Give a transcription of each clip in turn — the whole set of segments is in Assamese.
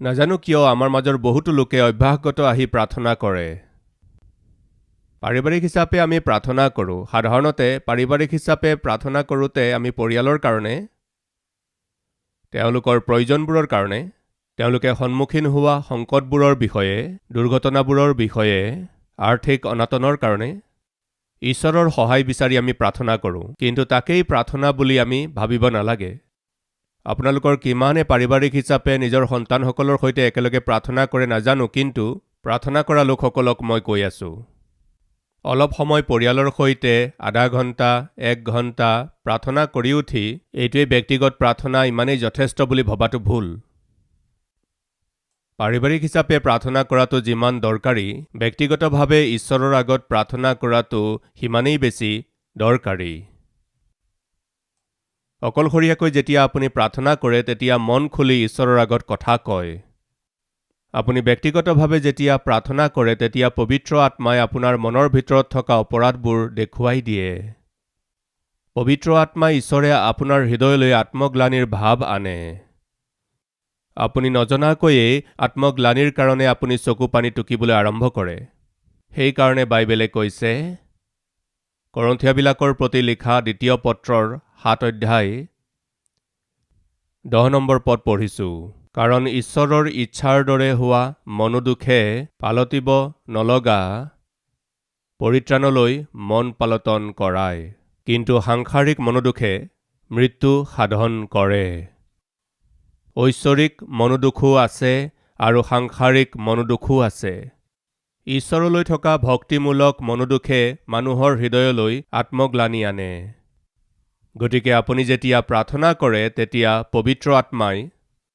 নাজানো কিয় আমাৰ মাজৰ বহুতো লোকে অভ্যাসগত আহি প্ৰাৰ্থনা কৰে। পাৰিবাৰিক হিচাপে আমি প্ৰাৰ্থনা কৰোঁ। সাধাৰণতে পাৰিবাৰিক হিচাপে প্ৰাৰ্থনা কৰোঁতে আমি পৰিয়ালৰ কাৰণে, তেওঁলোকৰ প্ৰয়োজনবোৰৰ কাৰণে, তেওঁলোকে সন্মুখীন হোৱা সংকটবোৰৰ বিষয়ে, দুৰ্ঘটনাবোৰৰ বিষয়ে, আৰ্থিক অনাটনৰ কাৰণে ঈশ্বৰৰ সহায় বিচাৰি আমি প্ৰাৰ্থনা কৰোঁ। কিন্তু তাকেই প্ৰাৰ্থনা বুলি আমি ভাবিব নালাগে। আপোনালোকৰ কিমানে পাৰিবাৰিক হিচাপে নিজৰ সন্তানসকলৰ সৈতে একেলগে প্ৰাৰ্থনা কৰে নাজানো, কিন্তু প্ৰাৰ্থনা কৰা লোকসকলক মই কৈ আছোঁ, অলপ সময় পৰিয়ালৰ সৈতে আধা ঘণ্টা, 1 ঘণ্টা প্ৰাৰ্থনা কৰি উঠি এইটোৱেই ব্যক্তিগত প্ৰাৰ্থনা ইমানেই যথেষ্ট বুলি ভবাটো ভুল। পাৰিবাৰিক হিচাপে প্ৰাৰ্থনা কৰাটো যিমান দৰকাৰী, ব্যক্তিগতভাৱে ঈশ্বৰৰ আগত প্ৰাৰ্থনা কৰাটো সিমানেই বেছি দৰকাৰী। অকলশৰীয়াকৈ যেতিয়া আপুনি প্ৰাৰ্থনা কৰে তেতিয়া মন খুলি ঈশ্বৰৰ আগত কথা কয়। আপুনি ব্যক্তিগতভাৱে যেতিয়া প্ৰাৰ্থনা কৰে তেতিয়া পবিত্ৰ আত্মাই আপোনাৰ মনৰ ভিতৰত থকা অপৰাধবোৰ দেখুৱাই দিয়ে। পবিত্ৰ আত্মাই ঈশ্বৰে আপোনাৰ হৃদয়লৈ আত্মগ্লানিৰ ভাৱ আনে। আপুনি নজনাকৈয়ে আত্মগ্লানিৰ কাৰণে আপুনি চকু পানী টুকিবলৈ আৰম্ভ কৰে। সেইকাৰণে বাইবেলে কৈছে, কৰন্থিয়াবিলাকৰ প্ৰতি লিখা 2 পত্ৰৰ 7 অধ্যায় 10 নম্বৰ পদ পঢ়িছোঁ। কাৰণ ঈশ্বৰৰ ইচ্ছাৰ দৰে হোৱা মনোদুখে পালতিব নলগা পৰিত্ৰাণলৈ মন পালটন কৰায়, কিন্তু সাংসাৰিক মনোদুখে মৃত্যু সাধন কৰে। ঐশ্বৰিক মনোদুখো আছে আৰু সাংসাৰিক মনোদুখো আছে। ঈশ্বৰলৈ থকা ভক্তিমূলক মনোদুখে মানুহৰ হৃদয়লৈ আত্মগ্লানি আনে। গতিকে আপুনি যেতিয়া প্ৰাৰ্থনা কৰে তেতিয়া পবিত্ৰ আত্মাই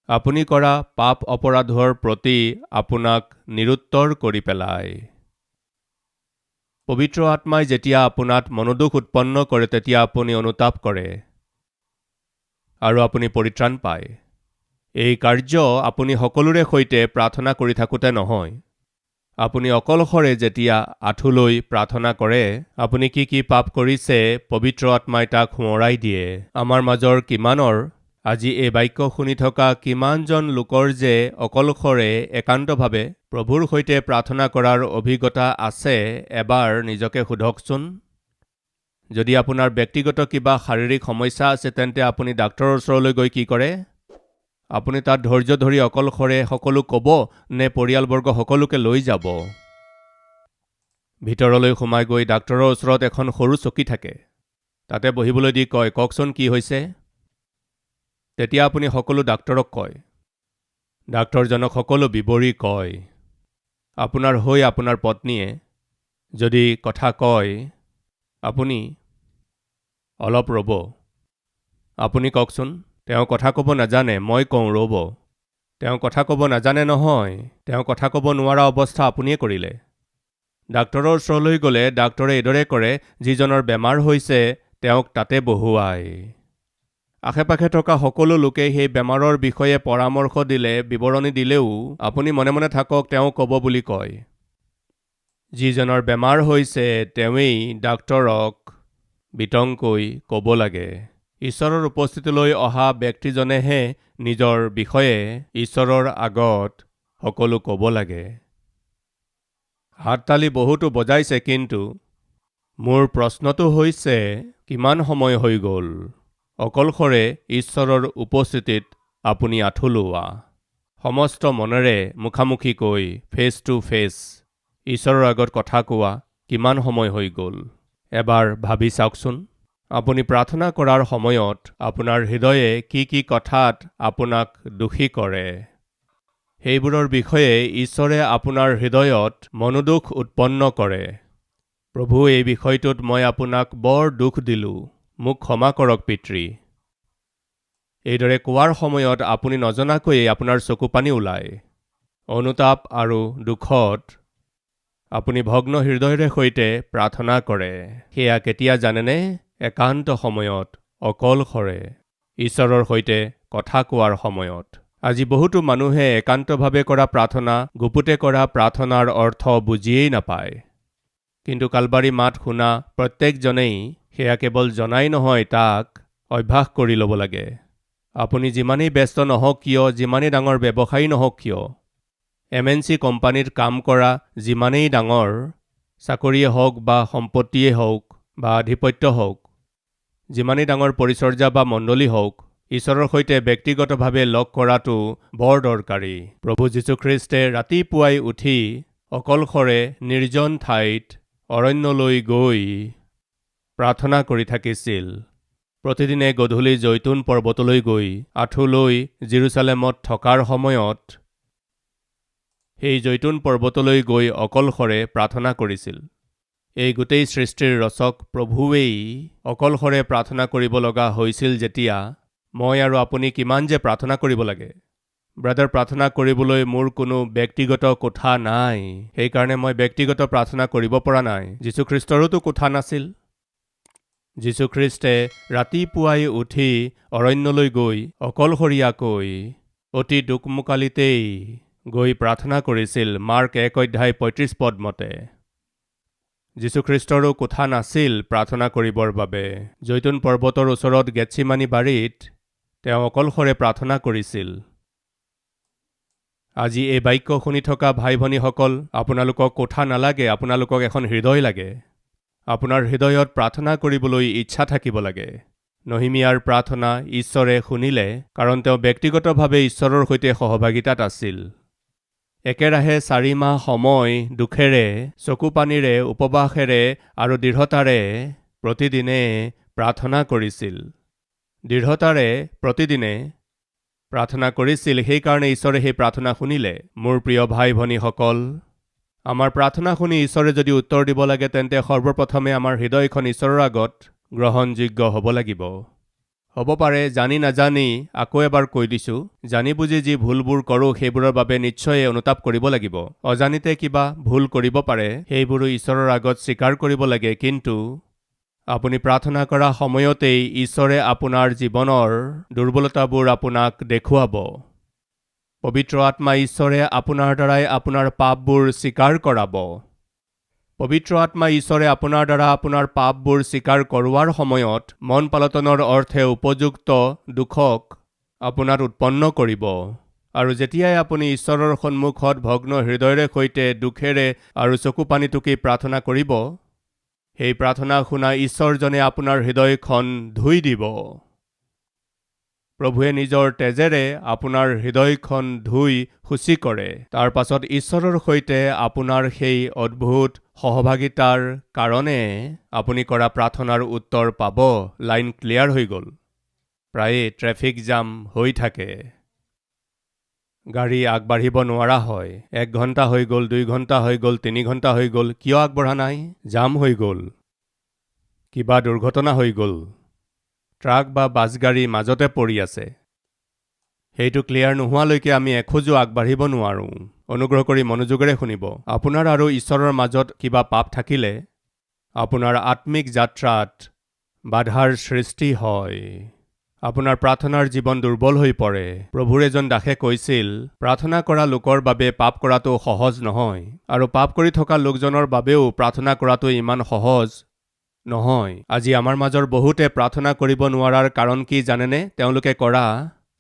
আপুনি কৰা পাপ অপৰাধৰ প্ৰতি আপোনাক নিৰুত্তৰ কৰি পেলায়। পবিত্ৰ আত্মাই যেতিয়া আপোনাত মনোদুখ উৎপন্ন কৰে তেতিয়া আপুনি অনুতাপ কৰে আৰু আপুনি পৰিত্ৰাণ পায়। এই কাৰ্য আপুনি সকলোৰে সৈতে প্ৰাৰ্থনা কৰি থাকোঁতে নহয়। আপুনি অকলশৰে যেতিয়া আঁঠুলৈ প্ৰাৰ্থনা কৰে, আপুনি কি পাপ কৰিছে পবিত্ৰ আত্মাই তাক সোঁৱৰাই দিয়ে। আমাৰ মাজৰ কিমানৰ আজি এই বাক্য শুনি থকা কিমানজন লোকৰ যে অকলশৰে একান্তভাৱে প্ৰভুৰ সৈতে প্ৰাৰ্থনা কৰাৰ অভিজ্ঞতা আছে, এবাৰ নিজকে সোধকচোন। যদি আপোনাৰ ব্যক্তিগত কিবা শাৰীৰিক সমস্যা আছে তেন্তে আপুনি ডাক্তৰৰ ওচৰলৈ গৈ কি কৰে? আপুনি তাত ধৈৰ্য ধৰি অকলশৰে সকলো ক'ব নে পৰিয়ালবৰ্গ সকলোকে লৈ যাব? ভিতৰলৈ সোমাই গৈ ডাক্তৰৰ ওচৰত এখন সৰু চকী থাকে, তাতে বহিবলৈ দি কয়, কওকচোন কি হৈছে? তেতিয়া আপুনি সকলো ডাক্তৰক কয়। ডাক্তৰজনক সকলো বিৱৰি কয়। আপোনাৰ হৈ আপোনাৰ পত্নীয়ে যদি কথা কয়, আপুনি অলপ ৰ'ব। আপুনি কওকচোন, তেওঁ কথা ক'ব নাজানে, মই কওঁ ৰ'ব। তেওঁ কথা ক'ব নাজানে নহয়, তেওঁ কথা ক'ব নোৱাৰা অৱস্থা আপুনিয়ে কৰিলে। ডাক্তৰৰ ওচৰলৈ গ'লে ডাক্তৰে এইদৰে কৰে, যিজনৰ বেমাৰ হৈছে তেওঁক তাতে বহুৱায়। আশে-পাশে থকা সকলো লোকে সেই বেমাৰৰ বিষয়ে পৰামৰ্শ দিলে, বিৱৰণী দিলেও আপুনি মনে মনে থাকক, তেওঁ ক'ব বুলি কয়। যিজনৰ বেমাৰ হৈছে তেওঁৱেই ডাক্তৰক বিতংকৈ ক'ব লাগে। ঈশ্বৰৰ উপস্থিতিলৈ অহা ব্যক্তিজনেহে নিজৰ বিষয়ে ঈশ্বৰৰ আগত সকলো ক'ব লাগে। হাততালি বহুতো বজাইছে, কিন্তু মোৰ প্ৰশ্নটো হৈছে, কিমান সময় হৈ গ'ল অকলশৰে ঈশ্বৰৰ উপস্থিতিত আপুনি আঁঠু লোৱা? সমস্ত মনেৰে মুখামুখিকৈ ফেচ টু ফেচ ঈশ্বৰৰ আগত কথা কোৱা কিমান সময় হৈ গ'ল? এবাৰ ভাবি চাওকচোন। আপুনি প্ৰাৰ্থনা কৰাৰ সময়ত আপোনাৰ হৃদয়ে কি কথাত আপোনাক দোষী কৰে, সেইবোৰৰ বিষয়ে ঈশ্বৰে আপোনাৰ হৃদয়ত মনোদুখ উৎপন্ন কৰে। প্ৰভু, এই বিষয়টোত মই আপোনাক বৰ দুখ দিলোঁ, মোক ক্ষমা কৰক পিতৃ। এইদৰে কোৱাৰ সময়ত আপুনি নজনাকৈয়ে আপোনাৰ চকু পানী ওলায়। অনুতাপ আৰু দুখত আপুনি ভগ্ন হৃদয়ৰে সৈতে প্ৰাৰ্থনা কৰে। সেয়া কেতিয়া জানেনে? একান্ত সময়ত, অকলশৰে ঈশ্বৰৰ সৈতে কথা কোৱাৰ সময়ত। আজি বহুতো মানুহে একান্তভাৱে কৰা প্ৰাৰ্থনা, গুপুতে কৰা প্ৰাৰ্থনাৰ অৰ্থ বুজিয়েই নাপায়। কিন্তু কালবাৰী মাত শুনা প্ৰত্যেকজনেই সেয়া কেৱল জনাই নহয়, তাক অভ্যাস কৰি ল'ব লাগে। আপুনি যিমানেই ব্যস্ত নহওক কিয়, যিমানেই ডাঙৰ ব্যৱসায়ী নহওক কিয়, MNC কোম্পানীত কাম কৰা যিমানেই ডাঙৰ চাকৰিয়ে হওক বা সম্পত্তিয়ে হওক বা আধিপত্য হওক, যিমানেই ডাঙৰ পৰিচৰ্যা বা মণ্ডলী হওক, ঈশ্বৰৰ সৈতে ব্যক্তিগতভাৱে লগ কৰাটো বৰ দৰকাৰী। প্ৰভু যীশুখ্ৰীষ্টে ৰাতিপুৱাই উঠি অকলশৰে নিৰ্জন ঠাইত অৰণ্যলৈ গৈ প্ৰাৰ্থনা কৰি থাকিছিল। প্ৰতিদিনে গধূলি জৈতুন পৰ্বতলৈ গৈ আঁঠুলৈ জেৰুজালেমত থকাৰ সময়ত সেই জৈতুন পৰ্বতলৈ গৈ অকলশৰে প্ৰাৰ্থনা কৰিছিল। এই গোটেই সৃষ্টিৰ ৰচক প্ৰভুৱেই অকলশৰে প্ৰাৰ্থনা কৰিব লগা হৈছিল যেতিয়া, মই আৰু আপুনি কিমান যে প্ৰাৰ্থনা কৰিব লাগে। ব্ৰাদাৰ, প্ৰাৰ্থনা কৰিবলৈ মোৰ কোনো ব্যক্তিগত কোঠা নাই, সেইকাৰণে মই ব্যক্তিগত প্ৰাৰ্থনা কৰিব পৰা নাই। যীশুখ্ৰীষ্টৰোতো কোঠা নাছিল। যীশুখ্ৰীষ্টে ৰাতিপুৱাই উঠি অৰণ্যলৈ গৈ অকলশৰীয়াকৈ অতি দুকমোকালিতেই গৈ প্ৰাৰ্থনা কৰিছিল, মাৰ্ক 1:35 মতে। যীশুখ্ৰীষ্টৰো কোঠা নাছিল প্ৰাৰ্থনা কৰিবৰ বাবে। জৈতুন পৰ্বতৰ ওচৰত গেটছিমানি বাৰীত তেওঁ অকলশৰে প্ৰাৰ্থনা কৰিছিল। আজি এই বাক্য শুনি থকা ভাই ভনীসকল, আপোনালোকক কোঠা নালাগে, আপোনালোকক এখন হৃদয় লাগে। আপোনাৰ হৃদয়ত প্ৰাৰ্থনা কৰিবলৈ ইচ্ছা থাকিব লাগে। নহিমিয়াৰ প্ৰাৰ্থনা ঈশ্বৰে শুনিলে, কাৰণ তেওঁ ব্যক্তিগতভাৱে ঈশ্বৰৰ সৈতে সহভাগিতাত আছিল। একেৰাহে 4 মাহ সময় দুখেৰে, চকুপানীৰে, উপবাসেৰে আৰু দৃঢ়তাৰে প্ৰতিদিনে প্ৰাৰ্থনা কৰিছিল। দৃঢ়তাৰে প্ৰতিদিনে প্ৰাৰ্থনা কৰিছিল, সেইকাৰণে ঈশ্বৰে সেই প্ৰাৰ্থনা শুনিলে। মোৰ প্ৰিয় ভাই ভনীসকল, আমাৰ প্ৰাৰ্থনা শুনি ঈশ্বৰে যদি উত্তৰ দিব লাগে, তেন্তে সৰ্বপ্ৰথমে আমাৰ হৃদয়খন ঈশ্বৰৰ আগত গ্ৰহণযোগ্য হ'ব লাগিব। হ'ব পাৰে জানি নাজানি, আকৌ এবাৰ কৈ দিছোঁ, জানি বুজি যি ভুলবোৰ কৰোঁ সেইবোৰৰ বাবে নিশ্চয় অনুতাপ কৰিব লাগিব। অজানিতে কিবা ভুল কৰিব পাৰে, সেইবোৰো ঈশ্বৰৰ আগত স্বীকাৰ কৰিব লাগে। কিন্তু আপুনি প্ৰাৰ্থনা কৰা সময়তেই ঈশ্বৰে আপোনাৰ জীৱনৰ দুৰ্বলতাবোৰ আপোনাক দেখুৱাব। পবিত্ৰ আত্মা ঈশ্বৰে আপোনাৰ দ্বাৰাই আপোনাৰ পাপবোৰ স্বীকাৰ কৰাব। পবিত্ৰ আত্মা ঈশ্বৰে আপোনাৰ দ্বাৰা আপোনাৰ পাপবোৰ স্বীকাৰ কৰোৱাৰ সময়ত মন পালটনৰ অৰ্থে উপযুক্ত দুখক আপোনাত উৎপন্ন কৰিব। আৰু যেতিয়াই আপুনি ঈশ্বৰৰ সন্মুখত ভগ্ন হৃদয়ৰে সৈতে দুখেৰে আৰু চকুপানী টুকি প্ৰাৰ্থনা কৰিব, সেই প্ৰাৰ্থনা শুনা ঈশ্বৰজনে আপোনাৰ হৃদয়খন ধুই দিব। প্ৰভুৱে নিজৰ তেজেৰে আপোনাৰ হৃদয়খন ধুই শুচি কৰে। তাৰ পাছত ঈশ্বৰৰ সৈতে আপোনাৰ সেই অদ্ভুত সহভাগিতাৰ কাৰণে আপুনি কৰা প্ৰাৰ্থনাৰ উত্তৰ পাব। লাইন ক্লিয়াৰ হৈ গ'ল। প্ৰায়ে ট্ৰেফিক জাম হৈ থাকে, গাড়ী আগবাঢ়িব নোৱাৰা হয়। 1 ঘণ্টা হৈ গ'ল, 2 ঘণ্টা হৈ গ'ল, 3 ঘণ্টা হৈ গ'ল, কিয় আগবঢ়া নাই? জাম হৈ গ'ল, কিবা দুৰ্ঘটনা হৈ গ'ল, ট্ৰাক বা বাছ গাড়ী মাজতে পৰি আছে। সেইটো ক্লিয়াৰ নোহোৱালৈকে আমি এখোজো আগবাঢ়িব নোৱাৰোঁ। অনুগ্ৰহ কৰি মনোযোগেৰে শুনিব। আপোনাৰ আৰু ঈশ্বৰৰ মাজত কিবা পাপ থাকিলে আপোনাৰ আত্মিক যাত্ৰাত বাধাৰ সৃষ্টি হয়। আপোনাৰ প্ৰাৰ্থনাৰ জীৱন দুৰ্বল হৈ পৰে। প্ৰভুৰ এজন দাসে কৈছিল, প্ৰাৰ্থনা কৰা লোকৰ বাবে পাপ কৰাটো সহজ নহয়, আৰু পাপ কৰি থকা লোকজনৰ বাবেও প্ৰাৰ্থনা কৰাটো ইমান সহজ নহয়। আজি আমাৰ মাজৰ বহুতে প্ৰাৰ্থনা কৰিব নোৱাৰাৰ কাৰণ কি জানেনে? তেওঁলোকে কৰা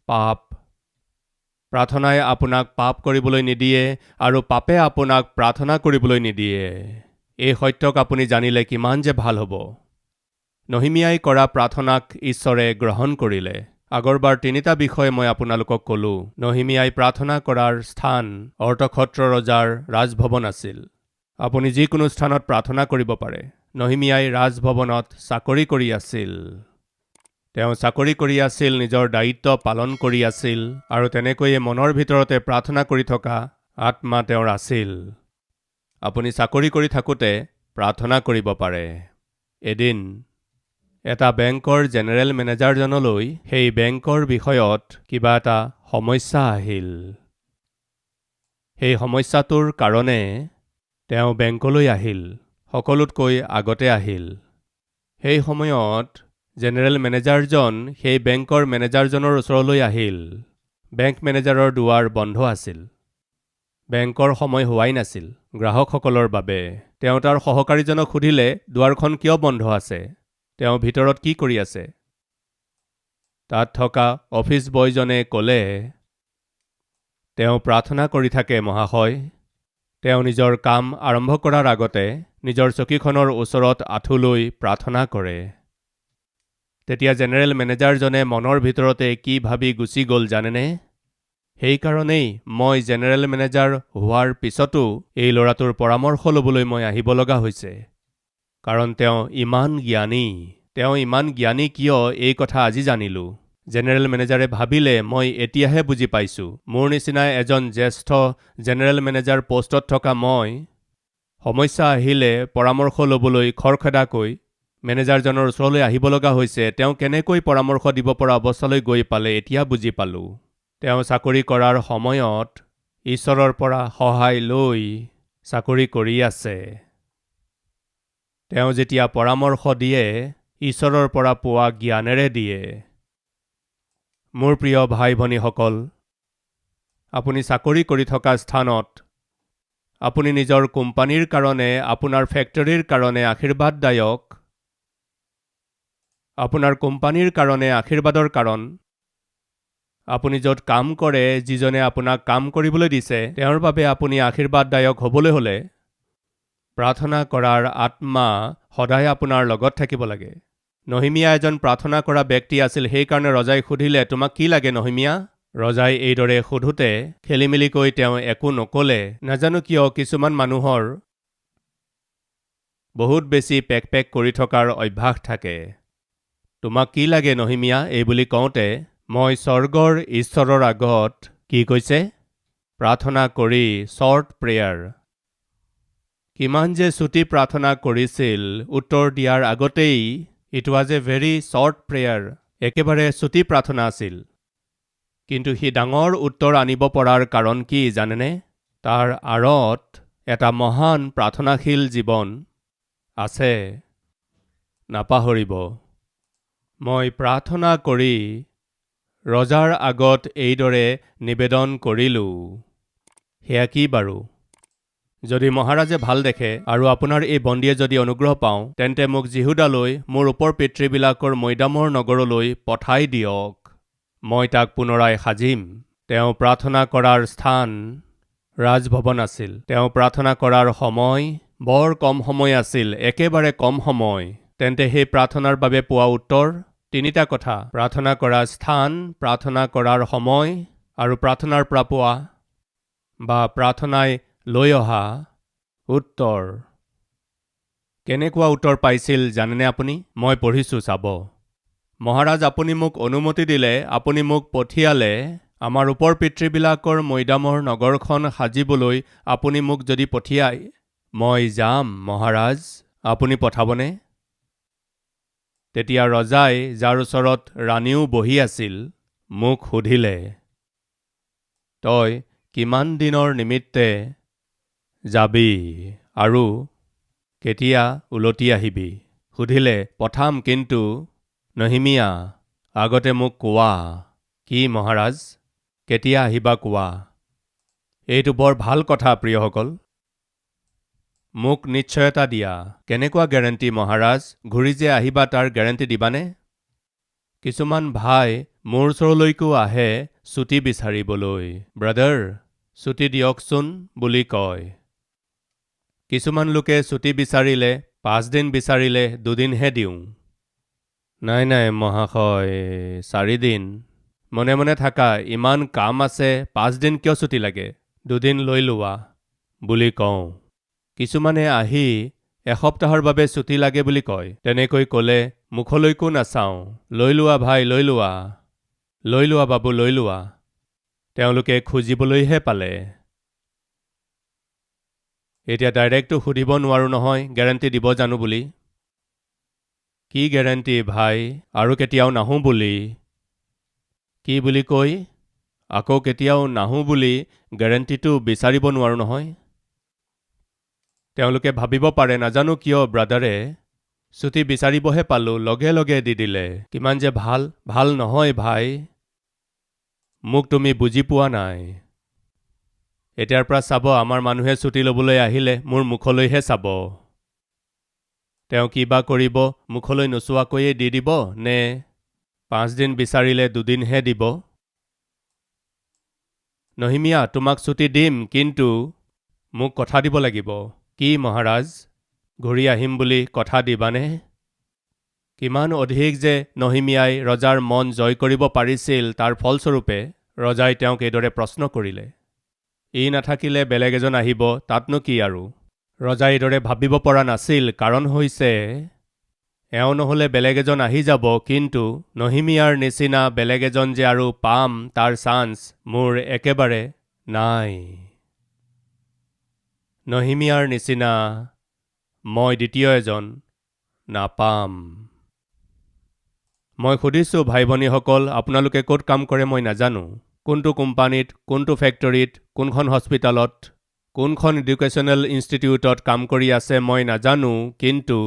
পাপ। প্ৰাৰ্থনাই আপোনাক পাপ কৰিবলৈ নিদিয়ে, আৰু পাপে আপোনাক প্ৰাৰ্থনা কৰিবলৈ নিদিয়ে। এই সত্যক আপুনি জানিলে কিমান যে ভাল হ'ব। নহিমিয়াই কৰা প্ৰাৰ্থনাক ঈশ্বৰে গ্ৰহণ কৰিলে। আগৰবাৰ 3টা বিষয় মই আপোনালোকক ক'লো। নহিমিয়াই প্ৰাৰ্থনা কৰাৰ স্থান অৰ্তক্ষত্ৰ ৰজাৰ ৰাজভৱন আছিল। আপুনি যিকোনো স্থানত প্ৰাৰ্থনা কৰিব পাৰে। নহিমিয়াই ৰাজভৱনত চাকৰি কৰি আছিল। তেওঁ চাকৰি কৰি আছিল, নিজৰ দায়িত্ব পালন কৰি আছিল, আৰু তেনেকৈয়ে মনৰ ভিতৰতে প্ৰাৰ্থনা কৰি থকা আত্মা তেওঁৰ আছিল। আপুনি চাকৰি কৰি থাকোঁতে প্ৰাৰ্থনা কৰিব পাৰে। এদিন এটা বেংকৰ জেনেৰেল মেনেজাৰজনলৈ সেই বেংকৰ বিষয়ত কিবা এটা সমস্যা আহিল। সেই সমস্যাটোৰ কাৰণে তেওঁ বেংকলৈ আহিল, সকলোতকৈ আগতে আহিল। সেই সময়ত জেনেৰেল মেনেজাৰজন সেই বেংকৰ মেনেজাৰজনৰ ওচৰলৈ আহিল। বেংক মেনেজাৰৰ দুৱাৰ বন্ধ আছিল। বেংকৰ সময় হোৱাই নাছিল গ্ৰাহকসকলৰ বাবে। তেওঁ তাৰ সহকাৰীজনক সুধিলে, দুৱাৰখন কিয় বন্ধ আছে? তেওঁ ভিতৰত কি কৰি আছে? তাত থকা অফিচ বয়জনে ক'লে, তেওঁ প্ৰাৰ্থনা কৰি থাকে মহাশয়। তেওঁ নিজৰ কাম আৰম্ভ কৰাৰ আগতে নিজৰ চকীখনৰ ওচৰত আঁঠু লৈ প্ৰাৰ্থনা কৰে। তেতিয়া জেনেৰেল মেনেজাৰজনে মনৰ ভিতৰতে কি ভাবি গুচি গ'ল জানেনে? সেইকাৰণেই মই জেনেৰেল মেনেজাৰ হোৱাৰ পিছতো এই ল'ৰাটোৰ পৰামৰ্শ ল'বলৈ মই আহিব লগা হৈছে। কাৰণ তেওঁ ইমান জ্ঞানী। তেওঁ ইমান জ্ঞানী কিয় এই কথা আজি জানিলোঁ। জেনেৰেল মেনেজাৰে ভাবিলে মই এতিয়াহে বুজি পাইছোঁ। মোৰ নিচিনা এজন জ্যেষ্ঠ জেনেৰেল মেনেজাৰ পোষ্টত থকা মই সমস্যা আহিলে পৰামৰ্শ ল'বলৈ খৰখেদাকৈ মেনেজাৰজনৰ ওচৰলৈ আহিব লগা হৈছে। তেওঁ কেনেকৈ পৰামৰ্শ দিব পৰা অৱস্থালৈ গৈ পালে এতিয়া বুজি পালোঁ। তেওঁ চাকৰি কৰাৰ সময়ত ঈশ্বৰৰ পৰা সহায় লৈ চাকৰি কৰি আছে। তেওঁ যেতিয়া পৰামৰ্শ দিয়ে ঈশ্বৰৰ পৰা পোৱা জ্ঞানেৰে দিয়ে। মোৰ প্ৰিয় ভাই ভনীসকল, আপুনি চাকৰি কৰি থকা স্থানত আপুনি নিজৰ কোম্পানীৰ কাৰণে, আপোনাৰ ফেক্টৰীৰ কাৰণে আশীৰ্বাদদায়ক, আপোনাৰ কোম্পানীৰ কাৰণে আশীৰ্বাদৰ কাৰণ, আপুনি য'ত কাম কৰে, যিজনে আপোনাক কাম কৰিবলৈ দিছে, তেওঁৰ বাবে আপুনি আশীৰ্বাদদায়ক হ'বলৈ হ'লে প্ৰাৰ্থনা কৰাৰ আত্মা সদায় আপোনাৰ লগত থাকিব লাগে। নহিমিয়া এজন প্ৰাৰ্থনা কৰা ব্যক্তি আছিল। সেইকাৰণে ৰজাই সুধিলে, তোমাক কি লাগে নহিমিয়া? ৰজাই এইদৰে সোধোতে খেলিমেলিকৈ তেওঁ একো নক'লে। নাজানো কিয় কিছুমান মানুহৰ বহুত বেছি পেক কৰি থকাৰ অভ্যাস থাকে। তোমাক কি লাগে নহিমিয়া? এই বুলি কওঁতে মই স্বৰ্গৰ ঈশ্বৰৰ আগত কি কৈছে? প্ৰাৰ্থনা কৰি শ্বৰ্ট প্ৰেয়াৰ। কিমান যে চুটি প্ৰাৰ্থনা কৰিছিল উত্তৰ দিয়াৰ আগতেই। It was a very short prayer. একেবাৰে চুটি প্ৰাৰ্থনা আছিল। কিন্তু সি ডাঙৰ উত্তৰ আনিব পৰাৰ কাৰণ কি জানেনে? তাৰ আঁৰত এটা মহান প্ৰাৰ্থনাশীল জীৱন আছে। নাপাহৰিব। মই প্ৰাৰ্থনা কৰি ৰজাৰ আগত এইদৰে নিবেদন কৰিলোঁ। সেয়া কি বাৰু? যদি মহাৰাজে ভাল দেখে আৰু আপোনাৰ এই বন্দীয়ে যদি অনুগ্ৰহ পাওঁ, তেন্তে মোক জিহুদালৈ, মোৰ ওপৰ পিতৃবিলাকৰ মৈদামৰ নগৰলৈ পঠাই দিয়ক। মই তাক পুনৰাই সাজিম। তেওঁ প্ৰাৰ্থনা কৰাৰ স্থান ৰাজভৱন আছিল। তেওঁ প্ৰাৰ্থনা কৰাৰ সময় বৰ কম সময় আছিল, একেবাৰে কম সময়। তেন্তে সেই প্ৰাৰ্থনাৰ বাবে পোৱা উত্তৰ তিনিটা কথা: প্ৰাৰ্থনা কৰা স্থান, প্ৰাৰ্থনা কৰাৰ সময় আৰু প্ৰাৰ্থনাৰ পৰা পোৱা বা প্ৰাৰ্থনাই লৈ অহা উত্তৰ। কেনেকুৱা উত্তৰ পাইছিল জানেনে আপুনি? মই পঢ়িছোঁ, চাব। মহাৰাজ, আপুনি মোক অনুমতি দিলে, আপুনি মোক পঠিয়ালে, আমাৰ ওপৰ পিতৃবিলাকৰ মৈদামৰ নগৰখন সাজিবলৈ আপুনি মোক যদি পঠিয়ায়, মই যাম মহাৰাজ। আপুনি পঠাবনে? তেতিয়া ৰজাই, যাৰ ওচৰত ৰাণীও বহি আছিল, মোক সুধিলে, তই কিমান দিনৰ নিমিত্তে যাবি আৰু কেতিয়া উলটি আহিবি? সুধিলে, পঠাম, কিন্তু নহিমিয়া আগতে মোক কোৱা। কি মহাৰাজ? কেতিয়া আহিবা কোৱা। এইটো বৰ ভাল কথা প্ৰিয়সকল। মোক নিশ্চয়তা দিয়া। কেনেকুৱা গেৰেণ্টি মহাৰাজ? ঘূৰি যে আহিবা তাৰ গেৰেণ্টি দিবানে? কিছুমান ভাই মোৰ ওচৰলৈকো আহে ছুটি বিচাৰিবলৈ। ব্ৰাদাৰ, ছুটি দিয়কচোন বুলি কয়। কিছুমান লোকে ছুটি বিচাৰিলে 5 দিন বিচাৰিলে 2 দিনহে দিওঁ। নাই মহাশয়, 4 দিন। মনে মনে থাকা, ইমান কাম আছে, 5 দিন কিয় ছুটি লাগে? 2 দিন লৈ লোৱা বুলি কওঁ। কিছুমানে আহি এসপ্তাহৰ বাবে ছুটি লাগে বুলি কয়। তেনেকৈ ক'লে মুখলৈকো নাচাওঁ। লৈ লোৱা ভাই, লৈ লোৱা। লৈ লোৱা বাবু, লৈ লোৱা। তেওঁলোকে খুজিবলৈহে পালে। এতিয়া ডাইৰেক্টটো সুধিব নোৱাৰোঁ নহয়, গেৰেণ্টি দিব জানো বুলি। কি গেৰেণ্টি ভাই? আৰু কেতিয়াও নাহোঁ বুলি। কি বুলি কৈ আকৌ কেতিয়াও নাহোঁ বুলি গেৰেণ্টিটো বিচাৰিব নোৱাৰোঁ নহয়। তেওঁলোকে ভাবিব পাৰে, নাজানো কিয় ব্ৰাদাৰে ছুটি বিচাৰিবহে পালোঁ, লগে লগে দি দিলে। কিমান যে ভাল। ভাল নহয় ভাই, মোক তুমি বুজি পোৱা নাই। এতিয়াৰ পৰা চাব, আমাৰ মানুহে ছুটি ল'বলৈ আহিলে মোৰ মুখলৈহে চাব। তেওঁ কিবা কৰিব, মুখলৈ নোচোৱাকৈয়ে দি দিব নে 5 দিন বিচাৰিলে 2 দিনহে দিব। নহিমিয়া, তোমাক ছুটি দিম, কিন্তু মোক কথা দিব লাগিব। কি মহাৰাজ, ঘূৰি আহিম বুলি কথা দিবানে? কিমান অধিক যে নহিমিয়াই ৰজাৰ মন জয় কৰিব পাৰিছিল, তাৰ ফলস্বৰূপে ৰজাই তেওঁক এইদৰে প্ৰশ্ন কৰিলে। ই নাথাকিলে বেলেগ এজন আহিব, তাতনো কি আৰু। ৰজাই এইদৰে ভাবিব পৰা নাছিল, কাৰণ হৈছে এওঁ নহ'লে বেলেগ এজন আহি যাব, কিন্তু নহিমিয়াৰ নিচিনা বেলেগ এজন যে আৰু পাম, তাৰ চান্স মোৰ একেবাৰে নাই। নহিমিয়াৰ নিচিনা মই দ্বিতীয় এজন নাপাম। মই সুধিছোঁ ভাই ভনীসকল, আপোনালোকে ক'ত কাম কৰে মই নাজানো। কোনটো কোম্পানীত, কোনটো ফেক্টৰীত, কোনখন হস্পিটালত, কোনখন এডুকেশ্যনেল ইনষ্টিটিউটত কাম কৰি আছে মই নাজানো, কিন্তু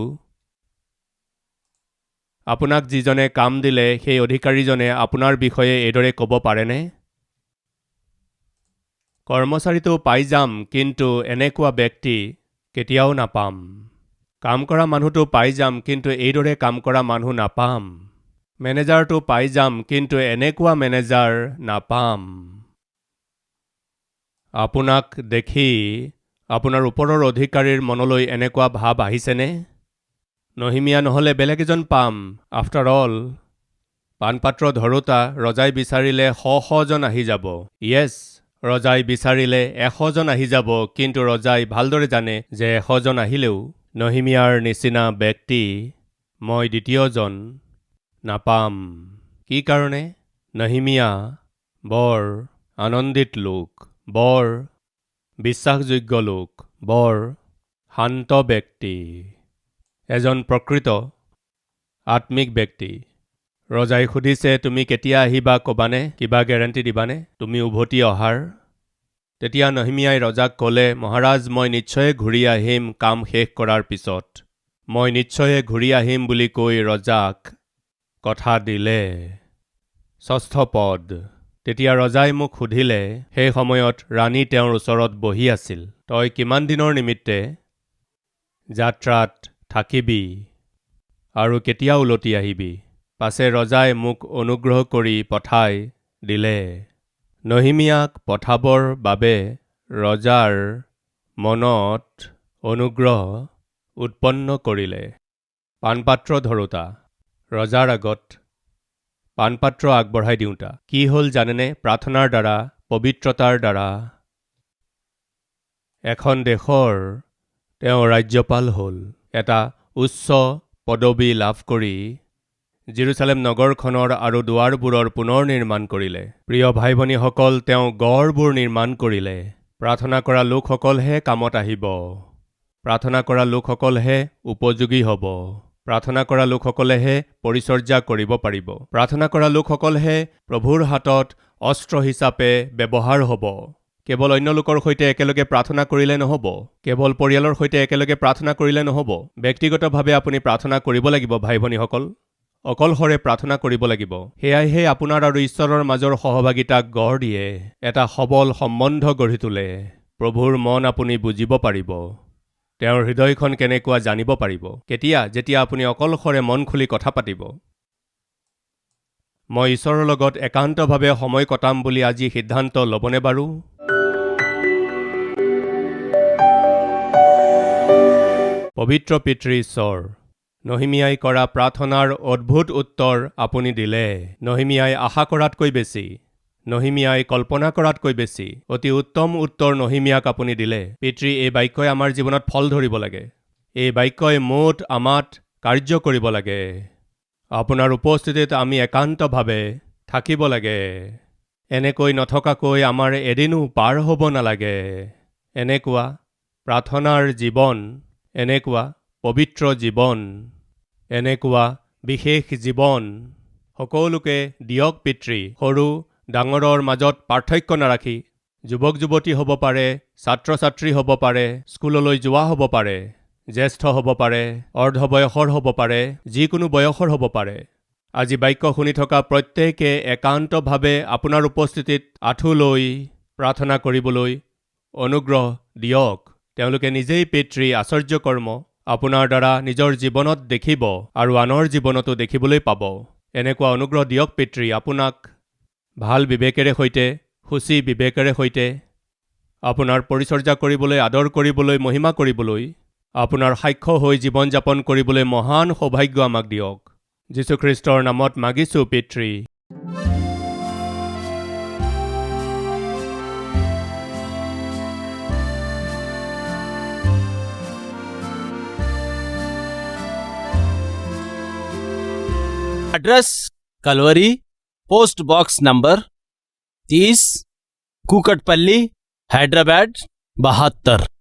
আপোনাক যিজনে কাম দিলে সেই অধিকাৰীজনে আপোনাৰ বিষয়ে এইদৰে ক'ব পাৰেনে? কৰ্মচাৰীটো পাই যাম, কিন্তু এনেকুৱা ব্যক্তি কেতিয়াও নাপাম। কাম কৰা মানুহটো পাই যাম, কিন্তু এইদৰে কাম কৰা মানুহ নাপাম। মেনেজাৰটো পাই যাম, কিন্তু এনেকুৱা মেনেজাৰ নাপাম। আপোনাক দেখি আপোনাৰ ওপৰৰ অধিকাৰীৰ মনলৈ এনেকুৱা ভাৱ আহিছেনে? নহিমিয়া নহ'লে বেলেগ এজন পাম। আফটাৰ অল, পাণপাত্ৰ ধৰোতা ৰজাই বিচাৰিলে 100 জন আহি যাব। য়েছ, ৰজাই বিচাৰিলে 100 জন আহি যাব, কিন্তু ৰজাই ভালদৰে জানে যে 100 জন আহিলেও নহিমিয়াৰ নিচিনা ব্যক্তি মই দ্বিতীয়জন নাপাম। কি কাৰণে? নহিমিয়া বৰ আনন্দিত লোক, বৰ বিশ্বাসযোগ্য লোক, বৰ শান্ত ব্যক্তি, এজন প্ৰকৃত আত্মিক ব্যক্তি। ৰজাই সুধিছে, তুমি কেতিয়া আহিবা ক'বানে? কিবা গেৰাণ্টি দিবানে তুমি উভতি অহাৰ? তেতিয়া নহিমিয়াই ৰজাক ক'লে, মহাৰাজ, মই নিশ্চয় ঘূৰি আহিম কাম শেষ কৰাৰ পিছত। মই নিশ্চয় ঘূৰি আহিম বুলি কৈ ৰজাক কথা দিলে। 6ষ্ঠ পদ। তেতিয়া ৰজাই মোক সুধিলে, সেই সময়ত ৰাণী তেওঁৰ ওচৰত বহি আছিল, তই কিমান দিনৰ নিমিত্তে যাত্ৰাত থাকিবি আৰু কেতিয়া উলটি আহিবি? পাছে ৰজাই মোক অনুগ্ৰহ কৰি পঠাই দিলে। নহিমিয়াক পঠাবৰ বাবে ৰজাৰ মনত অনুগ্ৰহ উৎপন্ন কৰিলে। পাণপাত্ৰ ধৰোতা ৰজাৰ আগত পাণপাত্ৰ আগবঢ়াই দিওঁতা। কি হ'ল জানেনে? প্ৰাৰ্থনাৰ দ্বাৰা, পবিত্ৰতাৰ দ্বাৰা এখন দেশৰ তেওঁ ৰাজ্যপাল হ'ল। এটা উচ্চ পদবী লাভ কৰি জেৰুচালেম নগৰখনৰ আৰু দুৱাৰবোৰৰ পুনৰ নিৰ্মাণ কৰিলে। প্ৰিয় ভাই ভনীসকল, তেওঁ গড়বোৰ নিৰ্মাণ কৰিলে। প্ৰাৰ্থনা কৰা লোকসকলহে কামত আহিব। প্ৰাৰ্থনা কৰা লোকসকলহে উপযোগী হ'ব। প্ৰাৰ্থনা কৰা লোকসকলেহে পৰিচৰ্যা কৰিব পাৰিব। প্ৰাৰ্থনা কৰা লোকসকলহে প্ৰভুৰ হাতত অস্ত্ৰ হিচাপে ব্যৱহাৰ হ'ব। কেৱল অন্য লোকৰ সৈতে একেলগে প্ৰাৰ্থনা কৰিলে নহ'ব। কেৱল পৰিয়ালৰ সৈতে একেলগে প্ৰাৰ্থনা কৰিলে নহ'ব। ব্যক্তিগতভাৱে আপুনি প্ৰাৰ্থনা কৰিব লাগিব ভাই ভনীসকল। অকলশৰে প্ৰাৰ্থনা কৰিব লাগিব। সেয়াইহে আপোনাৰ আৰু ঈশ্বৰৰ মাজৰ সহভাগিতাক গঢ় দিয়ে, এটা সবল সম্বন্ধ গঢ়ি তোলে। প্ৰভুৰ মন আপুনি বুজিব পাৰিব, তেওঁৰ হৃদয়খন কেনেকুৱা জানিব পাৰিব। কেতিয়া? যেতিয়া আপুনি অকলশৰে মন খুলি কথা পাতিব। মই ঈশ্বৰৰ লগত একান্তভাৱে সময় কটাম বুলি আজি সিদ্ধান্ত ল'বনে বাৰু? পবিত্ৰ পিতৃ ঈশ্বৰ, নহিমিয়াই কৰা প্ৰাৰ্থনাৰ অদ্ভুত উত্তৰ আপুনি দিলে। নহিমিয়াই আশা কৰাতকৈ বেছি, নহিমিয়াই কল্পনা কৰাতকৈ বেছি অতি উত্তম উত্তৰ নহিমিয়াক আপুনি দিলে। পিতৃ, এই বাক্যই আমাৰ জীৱনত ফল ধৰিব লাগে। এই বাক্যই মোত আমাত কাৰ্য কৰিব লাগে। আপোনাৰ উপস্থিতিত আমি একান্তভাৱে থাকিব লাগে। এনেকৈ নথকাকৈ আমাৰ এদিনো পাৰ হ'ব নালাগে। এনেকুৱা প্ৰাৰ্থনাৰ জীৱন, এনেকুৱা পবিত্ৰ জীৱন, এনেকুৱা বিশেষ জীৱন সকলোকে দিয়ক পিতৃ। সৰু ডাঙৰৰ মাজত পাৰ্থক্য নাৰাখি, যুৱক যুৱতী হ'ব পাৰে, ছাত্ৰ ছাত্ৰী হ'ব পাৰে, স্কুললৈ যোৱা হ'ব পাৰে, জ্যেষ্ঠ হ'ব পাৰে, অৰ্ধবয়সৰ হ'ব পাৰে, যিকোনো বয়সৰ হ'ব পাৰে। আজি বাক্য শুনি থকা প্ৰত্যেকে একান্তভাৱে আপোনাৰ উপস্থিতিত আঁঠু লৈ প্ৰাৰ্থনা কৰিবলৈ অনুগ্ৰহ দিয়ক। তেওঁলোকে নিজেই পিতৃ আশ্চৰ্য কৰ্ম আপোনাৰ দ্বাৰা নিজৰ জীৱনত দেখিব আৰু আনৰ জীৱনতো দেখিবলৈ পাব। এনেকুৱা অনুগ্ৰহ দিয়ক পিতৃ, আপোনাক ভাল বিবেকেৰে সৈতে, সূচী বিবেকেৰে সৈতে আপোনাৰ পৰিচৰ্যা কৰিবলৈ, আদৰ কৰিবলৈ, মহিমা কৰিবলৈ, আপোনাৰ সাক্ষ্য হৈ জীৱন যাপন কৰিবলৈ মহান সৌভাগ্য আমাক দিয়ক। যীশুখ্ৰীষ্টৰ নামত মাগিছোঁ পিতৃ। Address Calvary, post box number 30, Kukatpally, Hyderabad 72।